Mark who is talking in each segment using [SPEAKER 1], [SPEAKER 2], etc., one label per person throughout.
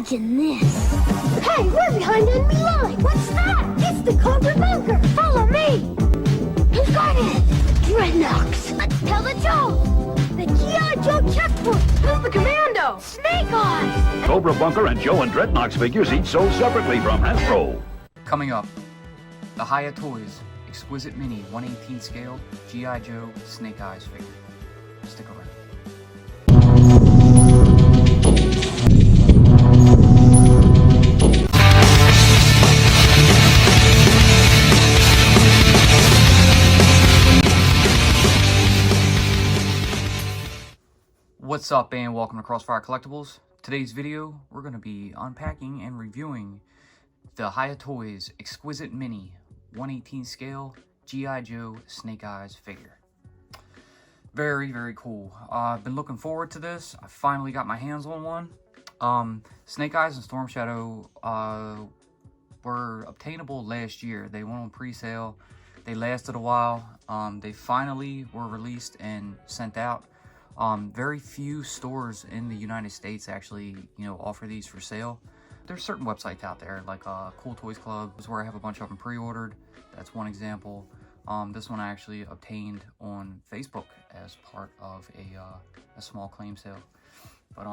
[SPEAKER 1] Imagine this. Hey, we're behind enemy line. What's that? It's the Cobra bunker. Follow me. Who's got it? Dreadnoughts. Let's tell the Joe. The G.I. Joe checkpoint. Who's the commando? Snake Eyes.
[SPEAKER 2] Cobra Bunker and Joe and Dreadnoughts figures each sold separately from Hasbro.
[SPEAKER 3] Coming up, the Hiya Toys Exquisite Mini 1/18 scale G.I. Joe Snake Eyes figure. Stick around. What's up, and welcome to Crossfire Collectibles. Today's video, we're going to be unpacking and reviewing the Hiya Toys Exquisite Mini 1/18 scale G.I. Joe Snake Eyes figure. Very, very cool. I've been looking forward to this. I finally got my hands on one. Snake Eyes and Storm Shadow were obtainable last year. They went on pre-sale. They lasted a while. They finally were released and sent out. Very few stores in the United States actually, offer these for sale. There's certain websites out there, like Cool Toys Club, is where I have a bunch of them pre-ordered. That's one example. This one I actually obtained on Facebook as part of a small claim sale. But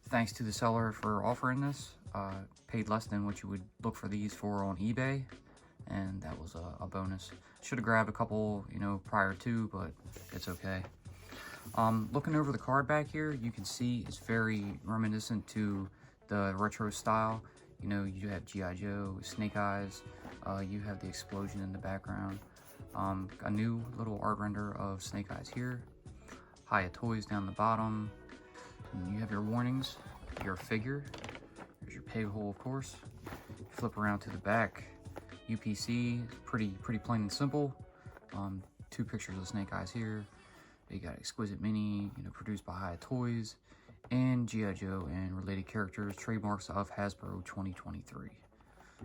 [SPEAKER 3] thanks to the seller for offering this. Paid less than what you would look for these for on eBay, and that was a bonus. Should have grabbed a couple, prior to, but it's okay. Looking over the card back here, you can see it's very reminiscent to the retro style. You have G.I. Joe, Snake Eyes, you have the explosion in the background. A new little art render of Snake Eyes here. Hiya Toys down the bottom. And you have your warnings, your figure. There's your peg hole, of course. Flip around to the back. UPC, pretty plain and simple. Two pictures of Snake Eyes here. You got Exquisite Mini, produced by Hiya Toys, and G.I. Joe and related characters, trademarks of Hasbro 2023.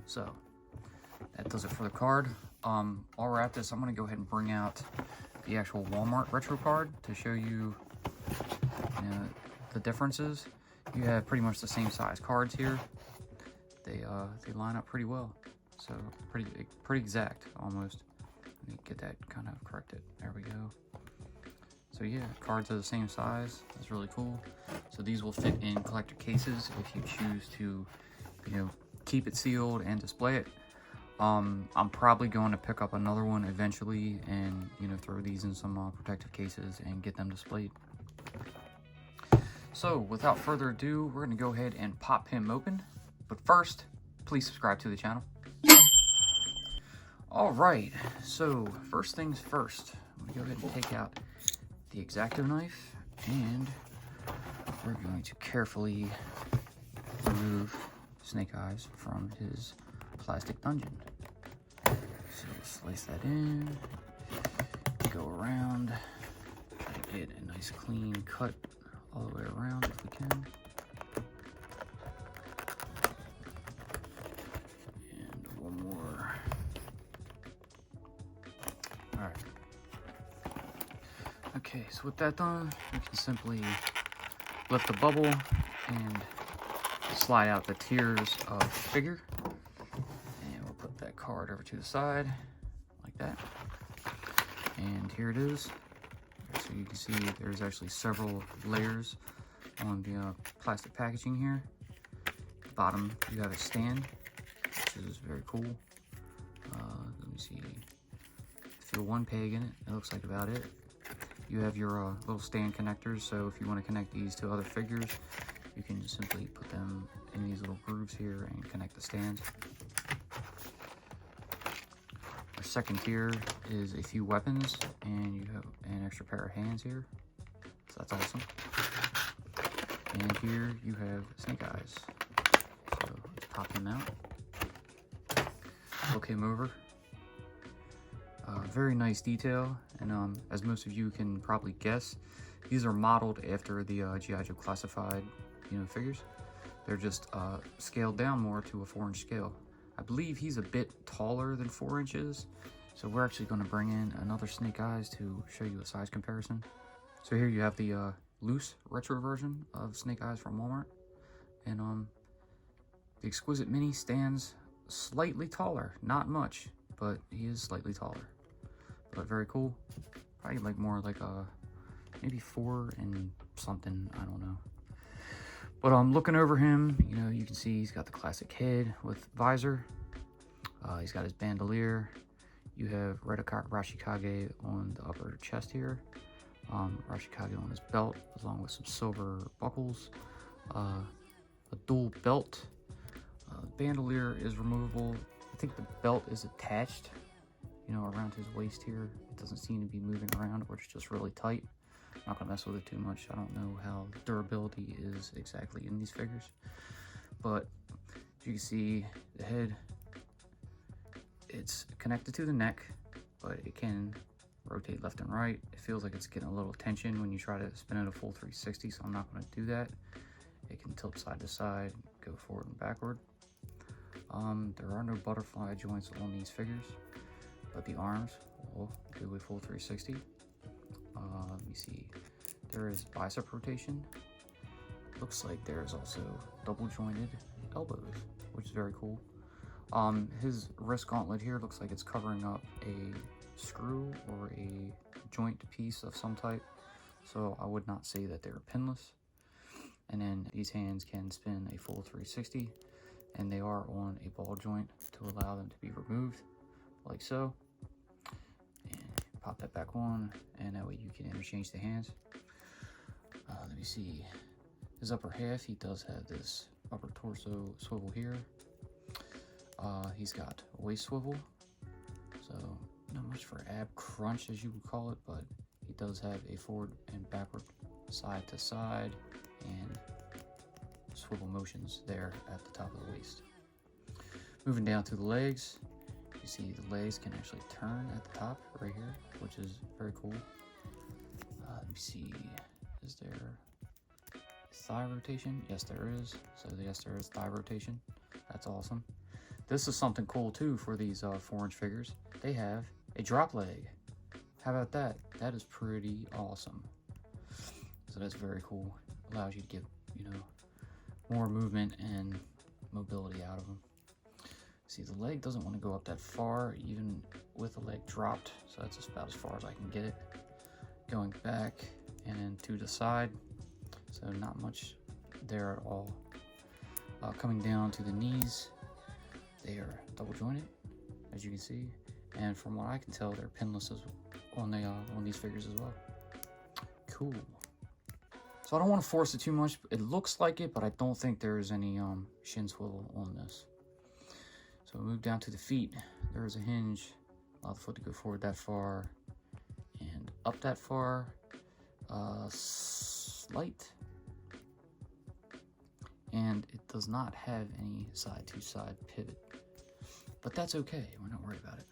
[SPEAKER 3] So, that does it for the card. While we're at this, I'm going to go ahead and bring out the actual Walmart retro card to show you, the differences. You have pretty much the same size cards here. They line up pretty well. So, pretty exact, almost. Let me get that kind of corrected. There we go. So yeah, cards are the same size. That's really cool. So these will fit in collector cases if you choose to, keep it sealed and display it. I'm probably going to pick up another one eventually and, throw these in some protective cases and get them displayed. So without further ado, we're going to go ahead and pop him open. But first, please subscribe to the channel. Alright, so first things first. I'm going to go ahead and take out the X-Acto knife, and we're going to carefully remove Snake Eyes from his plastic dungeon. So slice that in, go around, try to get a nice clean cut all the way around if we can. And one more. Alright. Okay, so with that done, we can simply lift the bubble and slide out the tiers of the figure. And we'll put that card over to the side, like that. And here it is. So you can see there's actually several layers on the plastic packaging here. Bottom, you have a stand, which is very cool. Let me see. Feel one peg in it. It looks like about it. You have your little stand connectors, so if you want to connect these to other figures, you can just simply put them in these little grooves here and connect the stands. Our second tier is a few weapons, and you have an extra pair of hands here, so that's awesome. And here you have Snake Eyes, so let's pop him out. Look him over. Very nice detail, and as most of you can probably guess, these are modeled after the G.I. Joe classified, figures. They're just scaled down more to a 4-inch scale. I believe he's a bit taller than 4 inches, so we're actually going to bring in another Snake Eyes to show you a size comparison. So here you have the loose retro version of Snake Eyes from Walmart, and The Exquisite Mini stands slightly taller, not much, but he is slightly taller. But very cool. Probably like more like a maybe 4 and something, I don't know. But looking over him, you know, you can see he's got the classic head with visor. He's got his bandolier. You have red Rashikage on the upper chest here. Rashikage on his belt, along with some silver buckles. A dual belt. Bandolier is removable. I think the belt is attached, you know, around his waist here. It doesn't seem to be moving around, or it's just really tight. I'm not gonna mess with it too much. I don't know how durability is exactly in these figures, but as you can see, the head, it's connected to the neck, but it can rotate left and right. It feels like it's getting a little tension when you try to spin it a full 360, so I'm not going to do that. It can tilt side to side, go forward and backward. There are no butterfly joints on these figures, but the arms will do a full 360. Let me see. There is bicep rotation. Looks like there is also double jointed elbows, which is very cool. His wrist gauntlet here looks like it's covering up a screw or a joint piece of some type, so I would not say that they're pinless. And then these hands can spin a full 360, and they are on a ball joint to allow them to be removed, like so. And pop that back on, and that way you can interchange the hands. Let me see. His upper half, he does have this upper torso swivel here. He's got a waist swivel, so not much for ab crunch as you would call it, but he does have a forward and backward, side to side, and swivel motions there at the top of the waist. Moving down to the legs, you see the legs can actually turn at the top right here, which is very cool. Let me see, is there thigh rotation? Yes, there is. So yes, there is thigh rotation. That's awesome. This is something cool too for these 4-inch figures. They have a drop leg. How about that? That is pretty awesome. So that's very cool. Allows you to get, you know, more movement and mobility out of them. See, the leg doesn't want to go up that far, even with the leg dropped. So that's about as far as I can get it. Going back and then to the side. So not much there at all. Coming down to the knees. They are double jointed, as you can see, and from what I can tell, they're pinless on these figures as well. Cool. So I don't want to force it too much. It looks like it, but I don't think there's any shin swivel on this. So we move down to the feet. There is a hinge. Allow the foot to go forward that far and up that far. Slight. And it does not have any side-to-side pivot, but that's okay. We're not worried about it.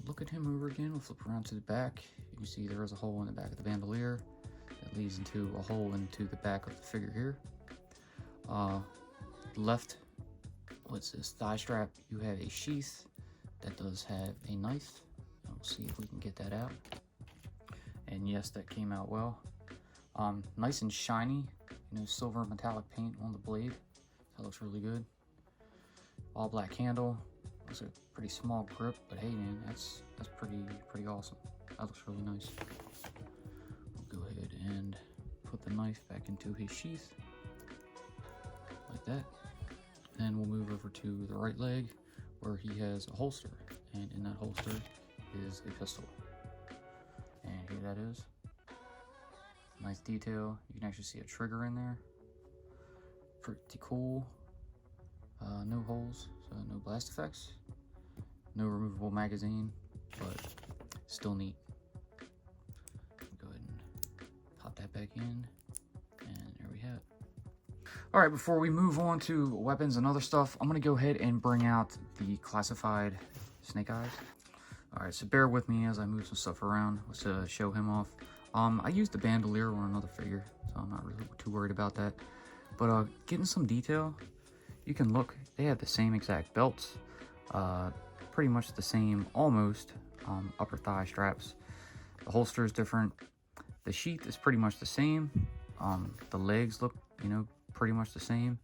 [SPEAKER 3] Look at him over again. We'll flip around to the back. You can see there is a hole in the back of the bandolier that leads into a hole into the back of the figure here. Left, what's this, thigh strap, you have a sheath that does have a knife. We'll see if we can get that out. And yes, that came out well. Nice and shiny. You know, silver metallic paint on the blade. That looks really good. All black handle. Looks like a pretty small grip, but hey man, that's pretty awesome. That looks really nice. We'll go ahead and put the knife back into his sheath. Like that. Then we'll move over to the right leg where he has a holster. And in that holster is a pistol. And here that is. Nice detail. You can actually see a trigger in there. Pretty cool. No holes, so no blast effects. No removable magazine, but still neat. Go ahead and pop that back in, and there we have it. All right, before we move on to weapons and other stuff, I'm gonna go ahead and bring out the classified Snake Eyes. All right, so bear with me as I move some stuff around to show him off. I used the bandolier on another figure, so I'm not really too worried about that. But getting some detail, you can look, they have the same exact belts, pretty much the same, almost, upper thigh straps. The holster is different. The sheath is pretty much the same. The legs look, you know, pretty much the same.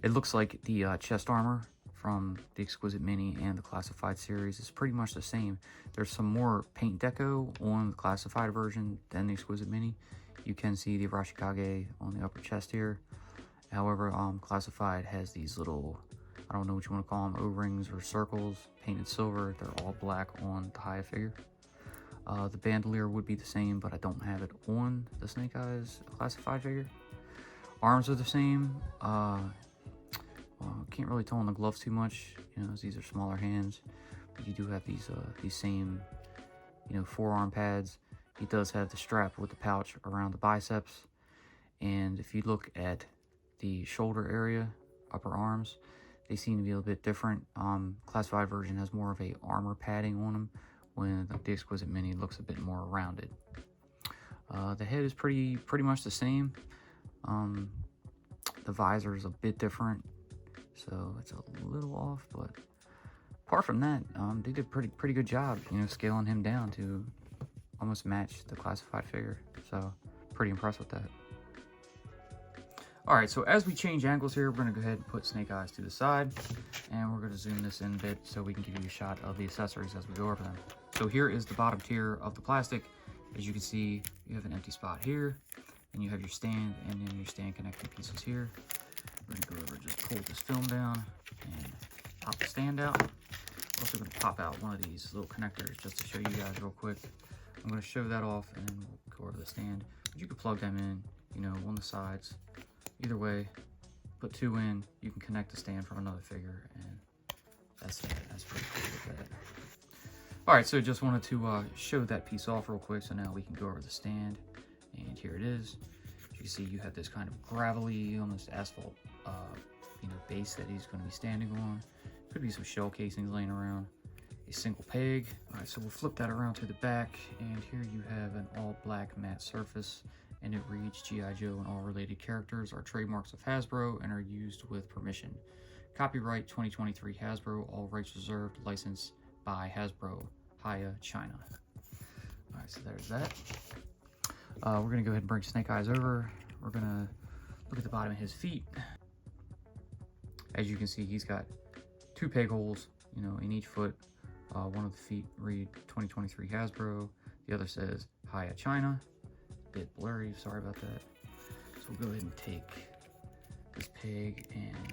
[SPEAKER 3] It looks like the chest armor from the Exquisite Mini and the Classified series is pretty much the same. There's some more paint deco on the Classified version than the Exquisite Mini. You can see the Arashikage on the upper chest here. However, Classified has these little, I don't know what you want to call them, O-rings or circles, painted silver. They're all black on the Hiya figure. The bandolier would be the same, but I don't have it on the Snake Eyes Classified figure. Arms are the same. Can't really tell on the gloves too much, you know, as these are smaller hands. But you do have these same, you know, forearm pads. He does have the strap with the pouch around the biceps. And if you look at the shoulder area, upper arms, they seem to be a little bit different. Classified version has more of a armor padding on them, when the Exquisite Mini looks a bit more rounded. The head is pretty much the same. The visor is a bit different, so it's a little off, but apart from that, they did pretty good job, you know, scaling him down to almost match the Classified figure. So pretty impressed with that. All right, so as we change angles here, we're gonna go ahead and put Snake Eyes to the side, and we're gonna zoom this in a bit so we can give you a shot of the accessories as we go over them. So here is the bottom tier of the plastic. As you can see, you have an empty spot here, and you have your stand, and then your stand connecting pieces here. We're gonna go over, just pull this film down, and pop the stand out. We're also gonna pop out one of these little connectors just to show you guys real quick. I'm gonna show that off, and then we'll go over the stand. But you can plug them in, you know, on the sides. Either way, put two in, you can connect the stand from another figure, and that's it. That's pretty cool with that. All right, so just wanted to show that piece off real quick, so now we can go over the stand, and here it is. As you can see, you have this kind of gravelly, almost asphalt, you know, base that he's going to be standing on. Could be some shell casings laying around. A single peg. All right, so we'll flip that around to the back, and here you have an all black matte surface, and it reads G.I. Joe and all related characters are trademarks of Hasbro and are used with permission. Copyright 2023 Hasbro, all rights reserved, licensed by Hasbro, Hiya, China. All right, so there's that. We're gonna go ahead and bring Snake Eyes over. We're gonna look at the bottom of his feet. As you can see, he's got two peg holes, you know, in each foot. One of the feet read 2023 Hasbro. The other says Hiya, China. Bit blurry, sorry about that. So we'll go ahead and take this peg and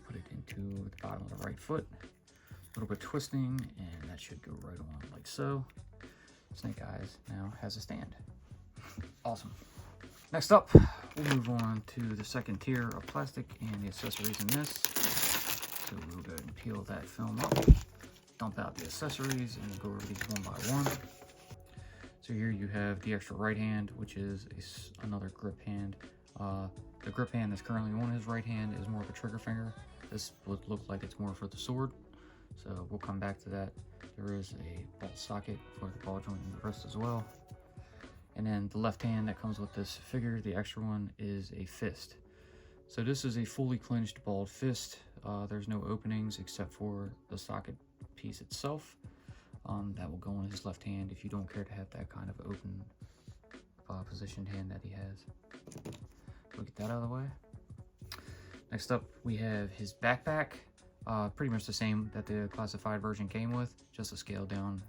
[SPEAKER 3] put it into the bottom of the right foot. A little bit twisting, and that should go right on like so. Snake Eyes now has a stand. Awesome. Next up, we'll move on to the second tier of plastic and the accessories in this. So we'll go ahead and peel that film up, dump out the accessories, and go over these one by one. So here you have the extra right hand, which is another grip hand. The grip hand that's currently on his right hand is more of a trigger finger. This would look like it's more for the sword. So we'll come back to that. There is a ball socket for the ball joint in the wrist as well. And then the left hand that comes with this figure, the extra one, is a fist. So this is a fully clinched balled fist. There's no openings except for the socket piece itself. That will go on his left hand if you don't care to have that kind of open positioned hand that he has. We'll get that out of the way. Next up, we have his backpack. Pretty much the same that the Classified version came with, just a scaled down,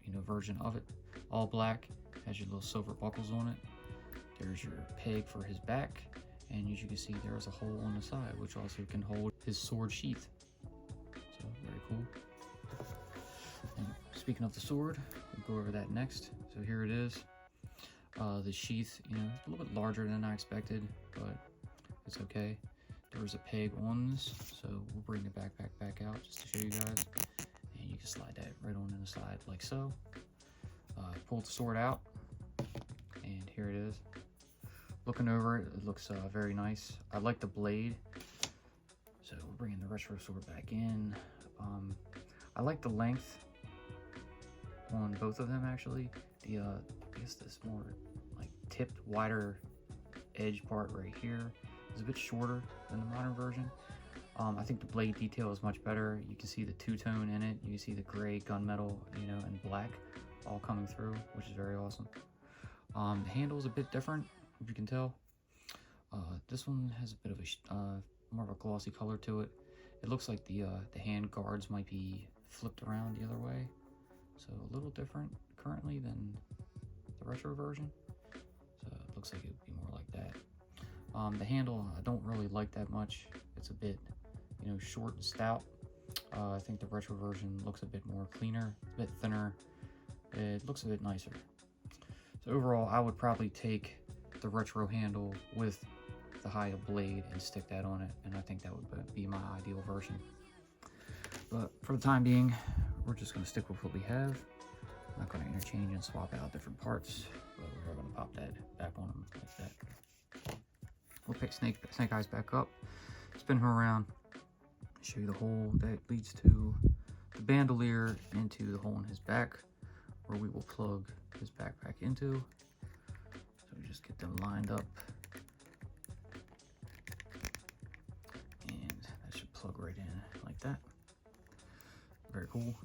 [SPEAKER 3] you know, version of it. All black, has your little silver buckles on it. There's your peg for his back, and as you can see, there's a hole on the side, which also can hold his sword sheath. So very cool. And speaking of the sword, we'll go over that next. So here it is. The sheath, you know, a little bit larger than I expected, but it's okay. There was a peg on this, so we'll bring the backpack back out just to show you guys. And you can slide that right on in the side like so. Pull the sword out, and here it is. Looking over it, it looks very nice. I like the blade, so we're bringing the retro sword back in. I like the length on both of them actually. I guess this more like tipped, wider edge part right here is a bit shorter than the modern version. I think the blade detail is much better. You can see the two-tone in it. You can see the gray, gunmetal, you know, and black all coming through, which is very awesome. The handle is a bit different, if you can tell. This one has a bit of a more of a glossy color to it. It looks like the hand guards might be flipped around the other way, so a little different currently than the retro version. So it looks like it would be more like that. The handle I don't really like that much. It's a bit, you know, short and stout. I think the retro version looks a bit more cleaner, a bit thinner. It looks a bit nicer. So overall, I would probably take the retro handle with the Hiya blade and stick that on it, and I think that would be my ideal version. But for the time being, we're just going to stick with what we have. I'm not going to interchange and swap out different parts, but we're going to pop that back on them like that. We'll pick Snake Eyes back up, spin him around, show you the hole that leads to the bandolier into the hole in his back, where we will plug his backpack into. So we just get them lined up, and that should plug right in like that. Very cool.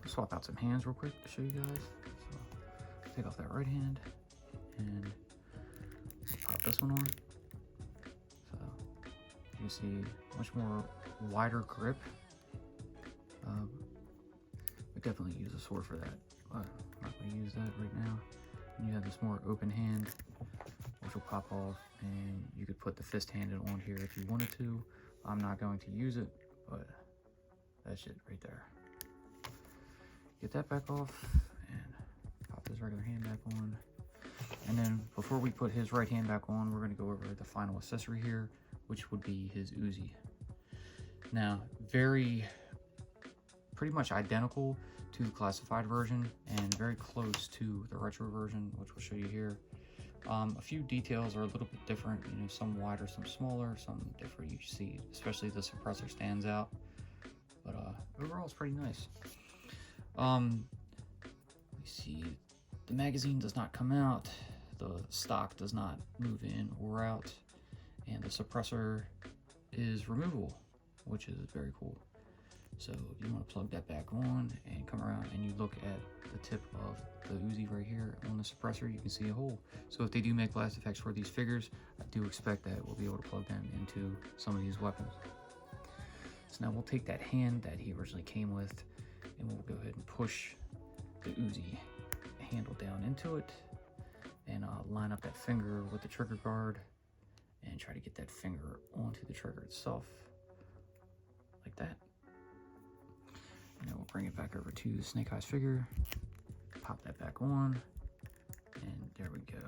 [SPEAKER 3] Let's swap out some hands real quick to show you guys. So take off that right hand and pop this one on. So you can see much more wider grip. We definitely use a sword for that, but I'm not going to use that right now. And you have this more open hand, which will pop off, and you could put the fist handle on here if you wanted to. I'm not going to use it, but that's it right there. Get that back off and pop his regular hand back on. And then before we put his right hand back on, we're going to go over the final accessory here, which would be his Uzi. Now, pretty much identical to the classified version and very close to the retro version, which we'll show you here. A few details are a little bit different, you know, some wider, some smaller, some different. You see, especially the suppressor stands out, but overall it's pretty nice. You see, the magazine does not come out, the stock does not move in or out, and the suppressor is removable, which is very cool. So you want to plug that back on and come around, and you look at the tip of the Uzi right here on the suppressor, you can see a hole. So if they do make blast effects for these figures, I do expect that we'll be able to plug them into some of these weapons. So now we'll take that hand that he originally came with, and we'll go ahead and push the Uzi handle down into it, and line up that finger with the trigger guard, and try to get that finger onto the trigger itself, like that. And then we'll bring it back over to the Snake Eyes figure, pop that back on, and there we go.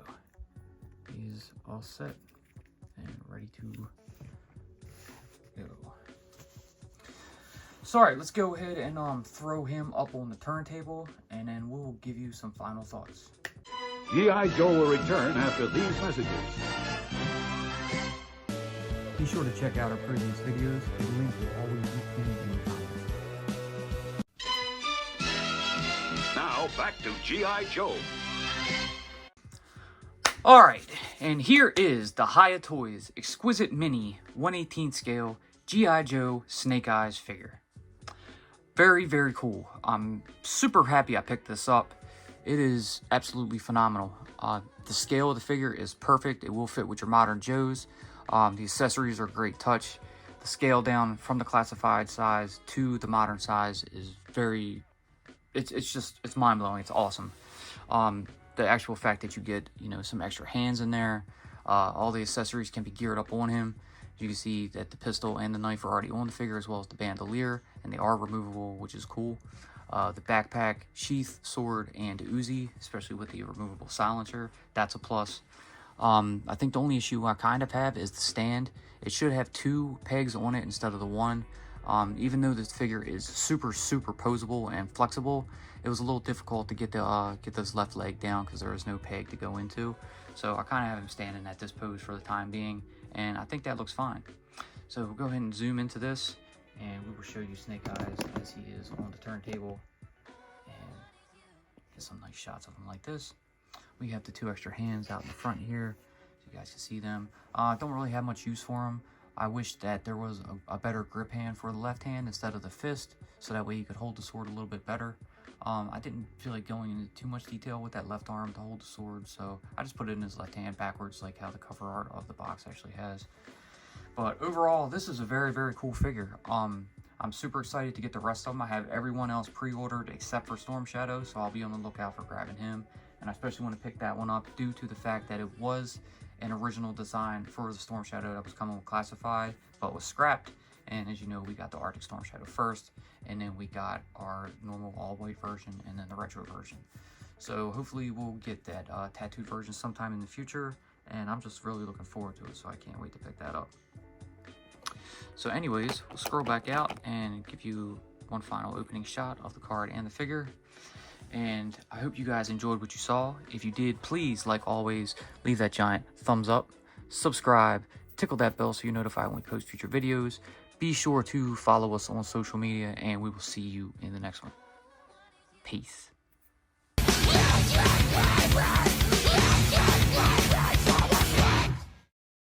[SPEAKER 3] He's all set and ready to go. So alright, let's go ahead and throw him up on the turntable, and then we'll give you some final thoughts.
[SPEAKER 2] G.I. Joe will return after these messages.
[SPEAKER 3] Be sure to check out our previous videos. The link will always be pinned in the comments.
[SPEAKER 2] Now back to G.I. Joe.
[SPEAKER 3] Alright, and here is the Hiya Toys Exquisite Mini 1/18 scale G.I. Joe Snake Eyes figure. Very, very cool. I'm super happy I picked this up. It is absolutely phenomenal. The scale of the figure is perfect. It will fit with your modern Joes. The accessories are a great touch. The scale down from the classified size to the modern size is very... It's mind-blowing. It's awesome. The actual fact that you get, you know, some extra hands in there. All the accessories can be geared up on him. You can see that the pistol and the knife are already on the figure, as well as the bandolier, and they are removable, which is cool. The backpack, sheath, sword, and Uzi, especially with the removable silencer, that's a plus. I think the only issue I kind of have is the stand. It should have 2 pegs on it instead of the 1. Even though this figure is super posable and flexible, it was a little difficult to get this left leg down because there was no peg to go into. So I kind of have him standing at this pose for the time being, and I think that looks fine. So we'll go ahead and zoom into this, and we will show you Snake Eyes as he is on the turntable, and get some nice shots of him like this. We have the 2 extra hands out in the front here, so you guys can see them. Don't really have much use for them. I wish that there was a better grip hand for the left hand instead of the fist, so that way you could hold the sword a little bit better. I didn't feel like going into too much detail with that left arm to hold the sword, so I just put it in his left hand backwards, like how the cover art of the box actually has. But overall, this is a very, very cool figure. I'm super excited to get the rest of them. I have everyone else pre-ordered except for Storm Shadow, so I'll be on the lookout for grabbing him. And I especially want to pick that one up due to the fact that it was an original design for the Storm Shadow that was coming with Classified, but was scrapped. And as you know, we got the Arctic Storm Shadow first, and then we got our normal all-white version, and then the retro version. So hopefully we'll get that tattooed version sometime in the future, and I'm just really looking forward to it, so I can't wait to pick that up. So anyways, we'll scroll back out and give you one final opening shot of the card and the figure. And I hope you guys enjoyed what you saw. If you did, please, like always, leave that giant thumbs up, subscribe, tickle that bell so you're notified when we post future videos. Be sure to follow us on social media, and we will see you in the next one. Peace.